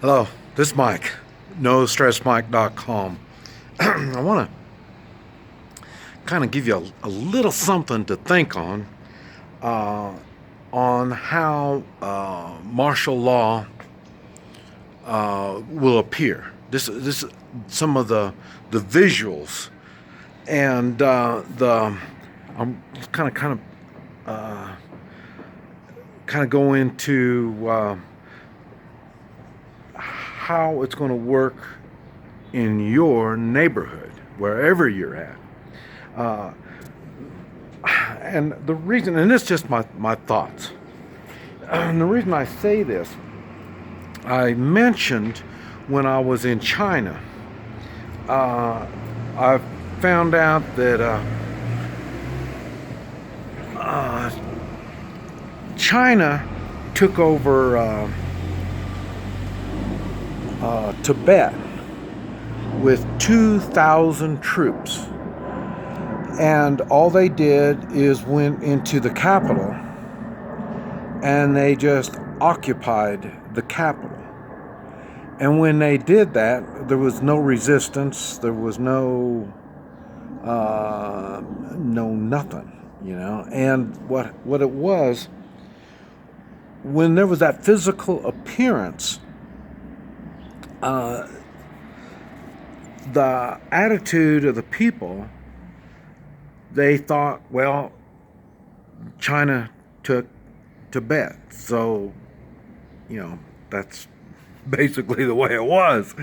Hello, this is Mike, NoStressMike.com. I want to kind of give you a little something to think uh, on how martial law will appear. This some of the visuals and the I'm uh, kind of go into how it's going to work in your neighborhood, wherever you're at. Uh, and the reason, and it's just my thoughts, and the reason I say this, I mentioned when I was in China, I found out that uh, China took over Tibet with 2,000 troops. And all they did is went into the capital and they just occupied the capital. And when they did that, there was no resistance, there was no nothing, you know. And what it was, when there was that physical appearance, the attitude of the people, they thought, well, China took Tibet, so, that's basically the way it was.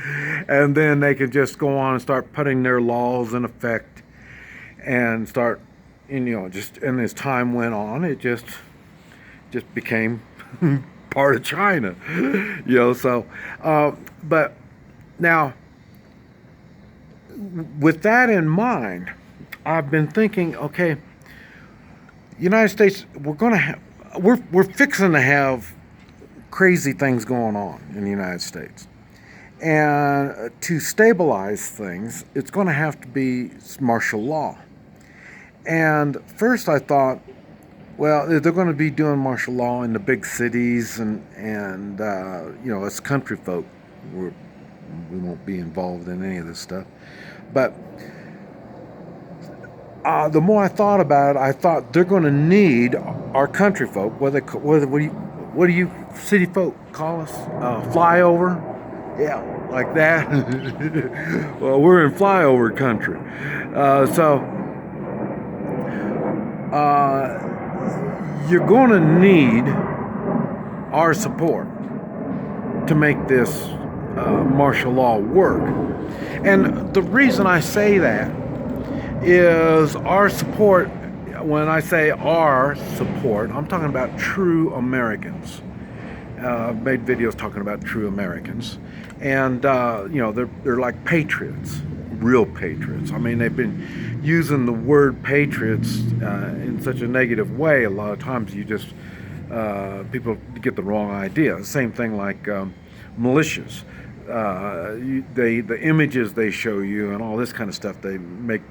And then they could just go on and start putting their laws in effect and start, just, and as time went on, it just became part of China, so, but now, with that in mind, I've been thinking, okay, United States, we're fixing to have crazy things going on in the United States. And to stabilize things, it's going to have to be martial law. And first I thought, well, they're going to be doing martial law in the big cities, and us country folk, we won't be involved in any of this stuff. But the more I thought about it, I thought they're going to need our country folk. What do you city folk call us? Flyover, yeah, like that. Well, we're in flyover country, so you're going to need our support to make this martial law work. And the reason I say that is our support. When I say our support, I'm talking about true Americans. I've made videos talking about true Americans, and they're like patriots, real patriots. I mean, they've been using the word patriots in such a negative way. A lot of times, people get the wrong idea. Same thing like militias. The images they show you and all this kind of stuff, they make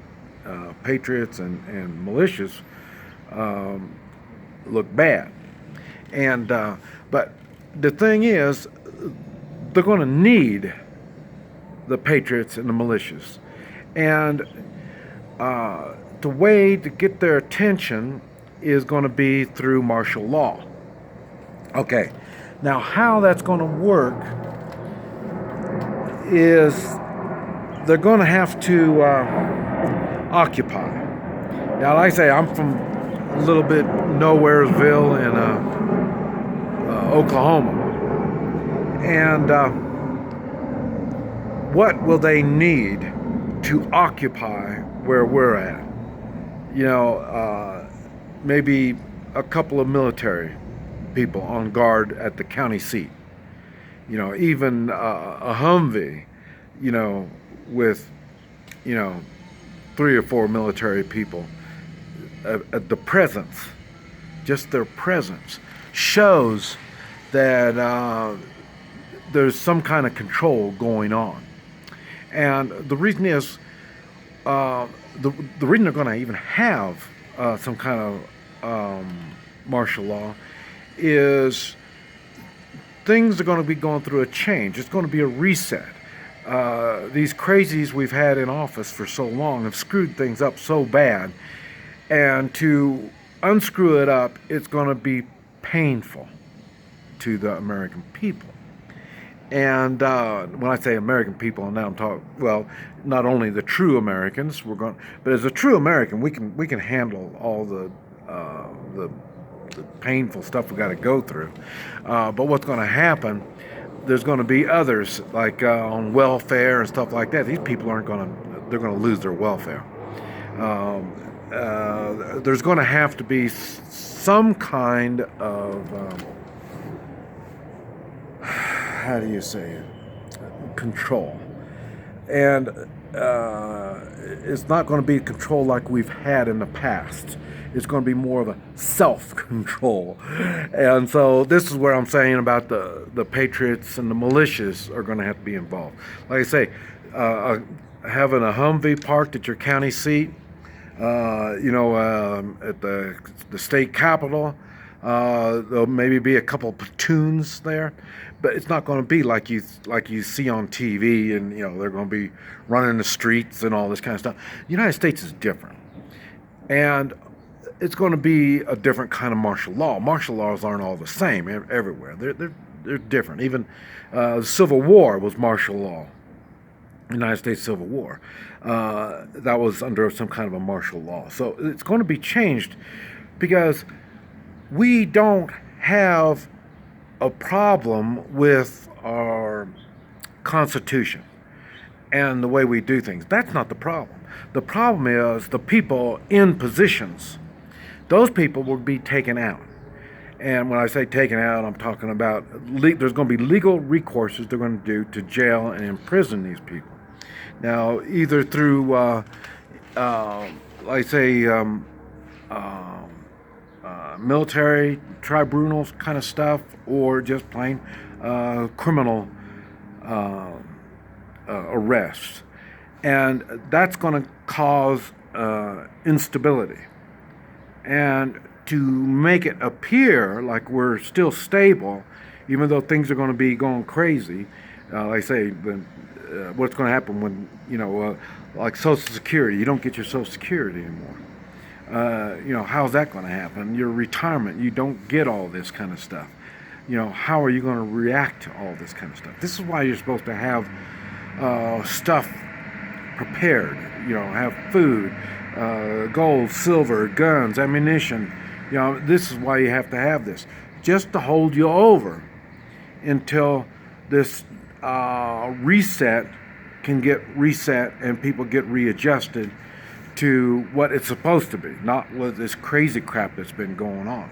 patriots and militias look bad. And but the thing is, they're going to need the patriots and the militias. And the way to get their attention is going to be through martial law. Okay, now how that's going to work is they're going to have to occupy. Now, like I say, I'm from a little bit nowheresville in Oklahoma. And what will they need to occupy where we're at? Maybe a couple of military people on guard at the county seat. Even a Humvee, with, 3 or 4 military people. The presence, just their presence, shows that there's some kind of control going on. And the reason is, the reason they're going to even have some kind of martial law is things are going to be going through a change. It's going to be a reset. These crazies we've had in office for so long have screwed things up so bad, and to unscrew it up, it's going to be painful to the American people. And when I say American people, now I'm talking, well, not only the true Americans, but as a true American, we can handle all the painful stuff we got to go through. But what's going to happen? There's going to be others like on welfare and stuff like that. These people they're going to lose their welfare. There's going to have to be some kind of how do you say it? Control. And it's not going to be control like we've had in the past. It's going to be more of a self-control. And so this is where I'm saying about the patriots and the militias are going to have to be involved. Like I say, having a Humvee parked at your county seat, at the state capitol, there'll maybe be a couple platoons there, but it's not going to be like you see on TV, and they're going to be running the streets and all this kind of stuff. The United States is different, and it's going to be a different kind of martial law. Martial laws aren't all the same everywhere. They're different. Even the Civil War was martial law. The United States Civil War, that was under some kind of a martial law. So it's going to be changed because we don't have a problem with our Constitution and the way we do things. That's not the problem. The problem is the people in positions. Those people will be taken out. And when I say taken out, I'm talking about there's going to be legal recourses they're going to do to jail and imprison these people. Now, either through, military tribunals kind of stuff, or just plain criminal arrests. And that's going to cause instability. And to make it appear like we're still stable, even though things are going to be going crazy, like I say, what's going to happen when, like Social Security, you don't get your Social Security anymore. How's that going to happen? Your retirement, you don't get all this kind of stuff. How are you going to react to all this kind of stuff? This is why you're supposed to have stuff prepared, have food, gold, silver, guns, ammunition. This is why you have to have this, just to hold you over until this reset can get reset and people get readjusted to what it's supposed to be, not with this crazy crap that's been going on.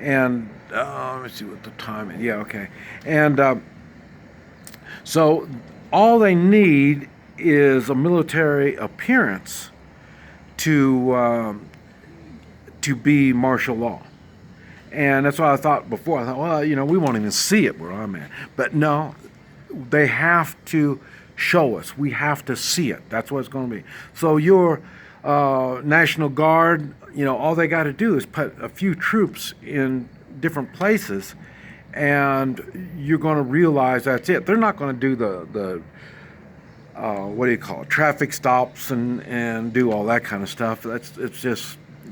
And let me see what the time is. Yeah, okay. And so all they need is a military appearance to be martial law. And that's what I thought before. I thought, well, we won't even see it where I'm at. But no, they have to show us. We have to see it. That's what it's going to be. So your National Guard, all they got to do is put a few troops in different places, and you're going to realize that's it. They're not going to do the traffic stops and do all that kind of stuff.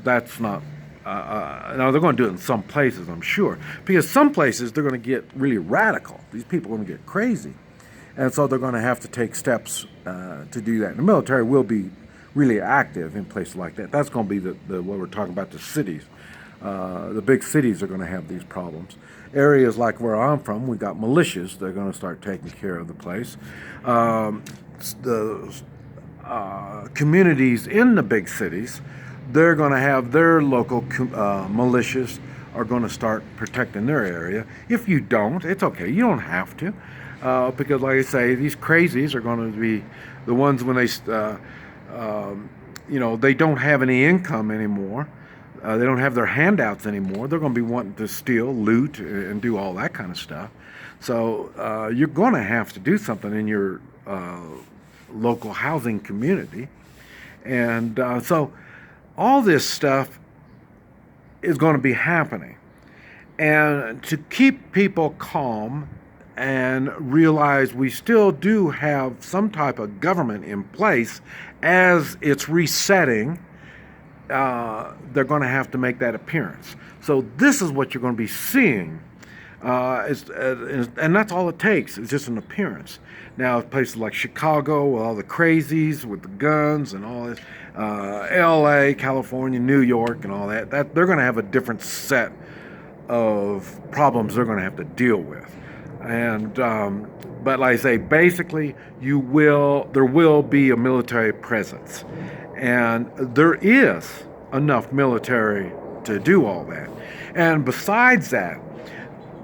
That's not. Now they're going to do it in some places, I'm sure, because some places they're going to get really radical. These people are going to get crazy, and so they're going to have to take steps to do that. And the military will be really active in places like that. That's going to be the what we're talking about, the cities. The big cities are going to have these problems. Areas like where I'm from, we got militias. They're going to start taking care of the place. The communities in the big cities, they're going to have their local militias are going to start protecting their area. If you don't, it's okay. You don't have to, because like I say, these crazies are going to be the ones when they, they don't have any income anymore. They don't have their handouts anymore. They're going to be wanting to steal, loot, and do all that kind of stuff. So you're going to have to do something in your local housing community. And so all this stuff is going to be happening. And to keep people calm and realize we still do have some type of government in place as it's resetting, they're going to have to make that appearance. So this is what you're going to be seeing. And that's all it takes. It's just an appearance. Now, places like Chicago, with all the crazies with the guns and all this, L.A., California, New York, and all that they're going to have a different set of problems they're going to have to deal with. And but like I say, basically, there will be a military presence, and there is enough military to do all that. And besides that,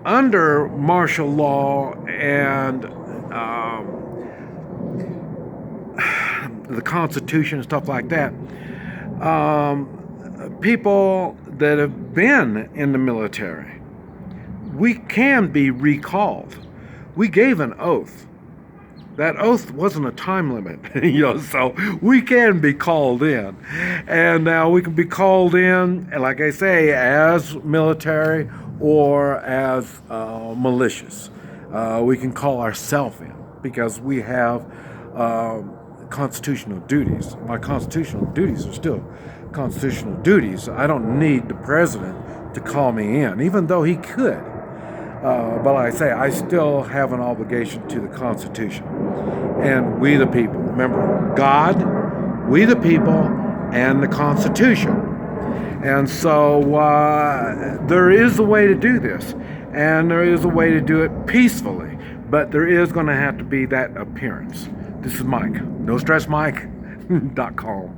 under martial law and the Constitution and stuff like that, people that have been in the military, we can be recalled. We gave an oath. That oath wasn't a time limit, so we can be called in. And now we can be called in, and like I say, as military or as malicious. We can call ourselves in because we have constitutional duties. My constitutional duties are still constitutional duties. I don't need the president to call me in, even though he could. But like I say, I still have an obligation to the Constitution. And we the people. Remember, God, we the people, and the Constitution. And so there is a way to do this. And there is a way to do it peacefully. But there is going to have to be that appearance. This is Mike. NoStressMike.com.